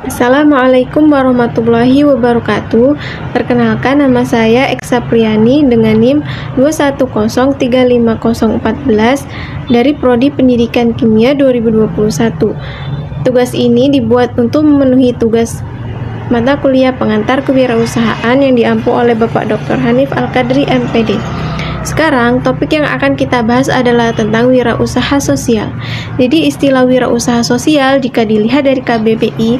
Assalamualaikum warahmatullahi wabarakatuh. Perkenalkan, nama saya Eksa Priyani dengan NIM 210350414 dari Prodi Pendidikan Kimia 2021. Tugas ini dibuat untuk memenuhi tugas mata kuliah pengantar kewirausahaan yang diampu oleh Bapak Dr. Hanif Al-Qadri MPD. Sekarang topik yang akan kita bahas adalah tentang wirausaha sosial. Jadi istilah wirausaha sosial jika dilihat dari KBBI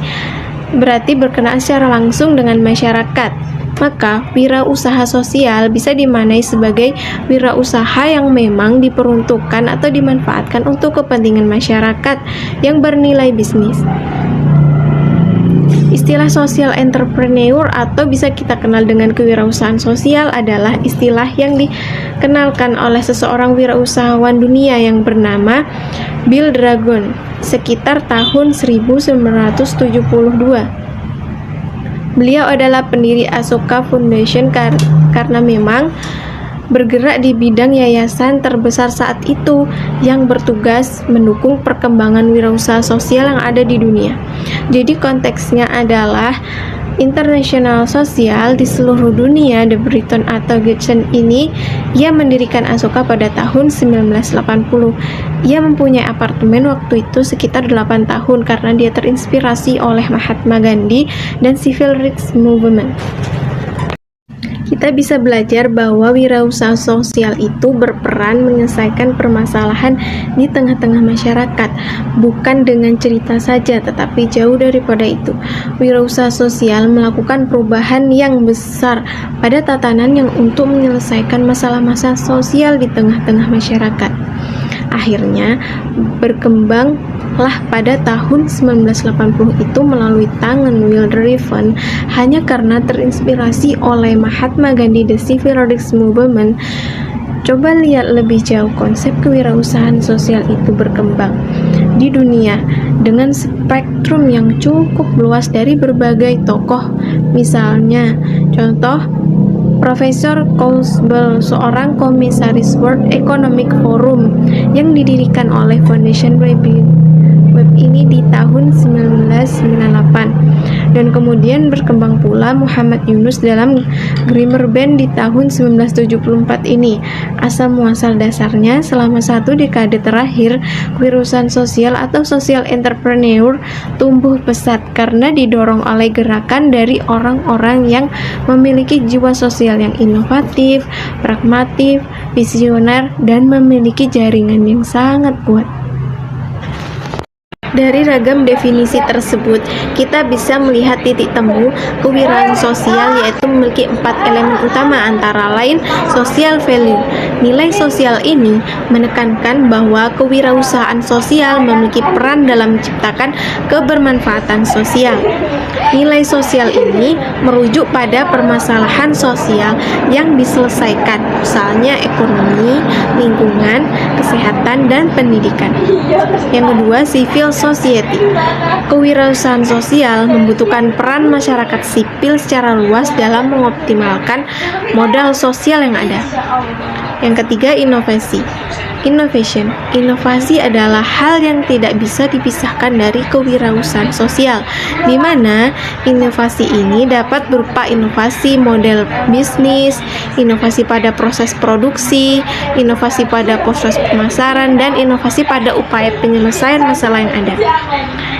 berarti berkenaan secara langsung dengan masyarakat. Maka wirausaha sosial bisa dimaknai sebagai wirausaha yang memang diperuntukkan atau dimanfaatkan untuk kepentingan masyarakat yang bernilai bisnis. Istilah social entrepreneur atau bisa kita kenal dengan kewirausahaan sosial adalah istilah yang dikenalkan oleh seseorang wirausahawan dunia yang bernama Bill Dragon sekitar tahun 1972. Beliau adalah pendiri Ashoka Foundation karena memang bergerak di bidang yayasan terbesar saat itu yang bertugas mendukung perkembangan wirausaha sosial yang ada di dunia. Jadi konteksnya adalah internasional sosial di seluruh dunia. The Bretton atau Gates ini ia mendirikan Ashoka pada tahun 1980. Ia mempunyai apartemen waktu itu sekitar 8 tahun karena dia terinspirasi oleh Mahatma Gandhi dan Civil Rights Movement. Kita bisa belajar bahwa wirausaha sosial itu berperan menyelesaikan permasalahan di tengah-tengah masyarakat, bukan dengan cerita saja, tetapi jauh daripada itu. Wirausaha sosial melakukan perubahan yang besar pada tatanan yang untuk menyelesaikan masalah-masalah sosial di tengah-tengah masyarakat. Akhirnya berkembanglah pada tahun 1980 itu melalui tangan Will Driven hanya karena terinspirasi oleh Mahatma Gandhi the Civil Rights Movement. Coba lihat lebih jauh konsep kewirausahaan sosial itu berkembang di dunia dengan spektrum yang cukup luas dari berbagai tokoh. Misalnya, contoh Profesor Kohlsbel, seorang komisaris World Economic Forum yang didirikan oleh Foundation Web ini di tahun 1998, dan kemudian berkembang pula Muhammad Yunus dalam Grimmer Band di tahun 1974 ini. Asal muasal dasarnya, selama satu dekade terakhir, kewirausahaan sosial atau social entrepreneur tumbuh pesat karena didorong oleh gerakan dari orang-orang yang memiliki jiwa sosial yang inovatif, pragmatif, visioner, dan memiliki jaringan yang sangat kuat. Dari ragam definisi tersebut, kita bisa melihat titik temu kewirausahaan sosial, yaitu memiliki 4 elemen utama, antara lain social value. Nilai sosial ini menekankan bahwa kewirausahaan sosial memiliki peran dalam menciptakan kebermanfaatan sosial. Nilai sosial ini merujuk pada permasalahan sosial yang diselesaikan, misalnya ekonomi, lingkungan, kesehatan, dan pendidikan. Yang kedua, civil society. Kewirausahaan sosial membutuhkan peran masyarakat sipil secara luas dalam mengoptimalkan modal sosial yang ada. Yang ketiga, inovasi. Innovation. Inovasi adalah hal yang tidak bisa dipisahkan dari kewirausahaan sosial, di mana inovasi ini dapat berupa inovasi model bisnis, inovasi pada proses produksi, inovasi pada proses pemasaran, dan inovasi pada upaya penyelesaian masalah yang ada.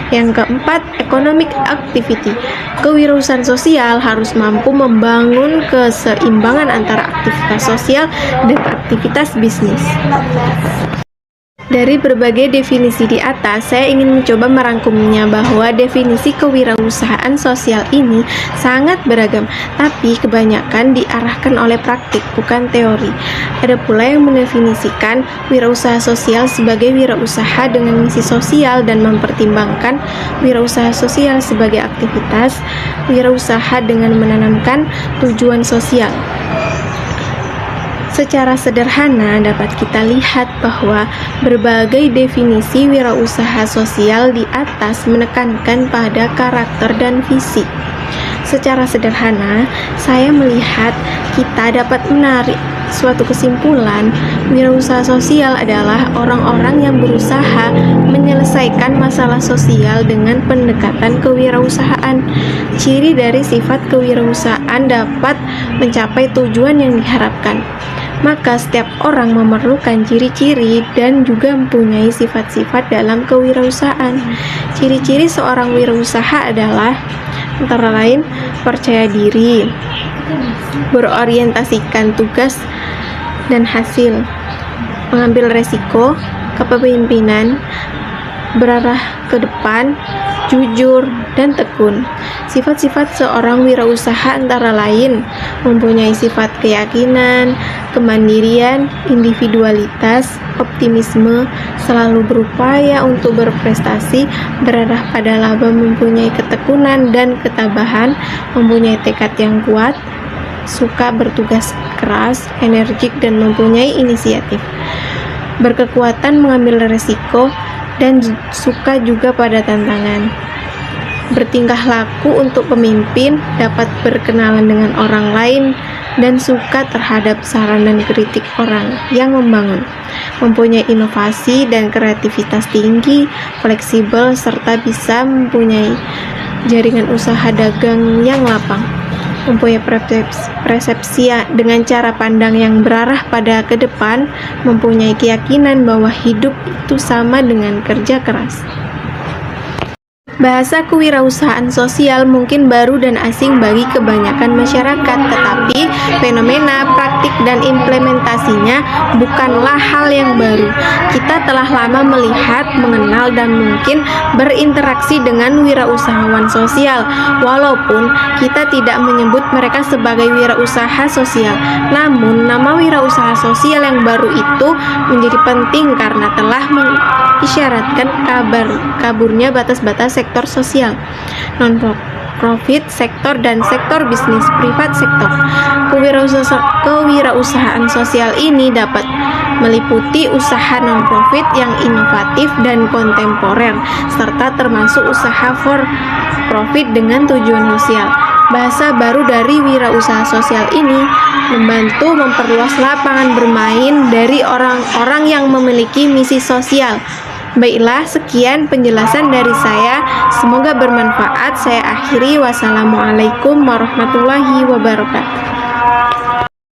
Yang keempat, economic activity. Kewirausahaan sosial harus mampu membangun keseimbangan antara aktivitas sosial dan aktivitas bisnis. Dari berbagai definisi di atas, saya ingin mencoba merangkumnya bahwa definisi kewirausahaan sosial ini sangat beragam, tapi kebanyakan diarahkan oleh praktik, bukan teori. Ada pula yang mendefinisikan wirausaha sosial sebagai wirausaha dengan misi sosial dan mempertimbangkan wirausaha sosial sebagai aktivitas wirausaha dengan menanamkan tujuan sosial. Secara sederhana dapat kita lihat bahwa berbagai definisi wirausaha sosial di atas menekankan pada karakter dan visi. Secara sederhana, saya melihat kita dapat suatu kesimpulan, wirausaha sosial adalah orang-orang yang berusaha menyelesaikan masalah sosial dengan pendekatan kewirausahaan. Ciri dari sifat kewirausahaan dapat mencapai tujuan yang diharapkan. Maka setiap orang memerlukan ciri-ciri dan juga mempunyai sifat-sifat dalam kewirausahaan. Ciri-ciri seorang wirausaha adalah antara lain percaya diri, berorientasikan tugas dan hasil, mengambil resiko, kepemimpinan, berarah ke depan, jujur, dan tekun. Sifat-sifat seorang wirausaha antara lain mempunyai sifat keyakinan, kemandirian, individualitas, optimisme, selalu berupaya untuk berprestasi, berarah pada laba, mempunyai ketekunan dan ketabahan, mempunyai tekad yang kuat, suka bertugas keras, energik, dan mempunyai inisiatif, berkekuatan mengambil resiko, dan suka juga pada tantangan. Bertingkah laku untuk pemimpin, dapat berkenalan dengan orang lain, dan suka terhadap saran dan kritik orang yang membangun. Mempunyai inovasi dan kreativitas tinggi, fleksibel, serta bisa mempunyai jaringan usaha dagang yang lapang. Mempunyai persepsi dengan cara pandang yang berarah pada ke depan, mempunyai keyakinan bahwa hidup itu sama dengan kerja keras. Bahasa kewirausahaan sosial mungkin baru dan asing bagi kebanyakan masyarakat, tetapi fenomena, praktik, dan implementasinya bukanlah hal yang baru. Kita telah lama melihat, mengenal, dan mungkin berinteraksi dengan wirausahawan sosial, walaupun kita tidak menyebut mereka sebagai wirausaha sosial. Namun, nama wirausaha sosial yang baru itu menjadi penting karena telah mengisyaratkan kaburnya batas-batas sektor sosial, non-profit sektor, dan sektor bisnis privat sektor. Kewirausahaan sosial ini dapat meliputi usaha non-profit yang inovatif dan kontemporer, serta termasuk usaha for profit dengan tujuan sosial. Bahasa baru dari wirausaha sosial ini membantu memperluas lapangan bermain dari orang-orang yang memiliki misi sosial. Baiklah, sekian penjelasan dari saya. Semoga bermanfaat. Saya akhiri. Wassalamualaikum warahmatullahi wabarakatuh.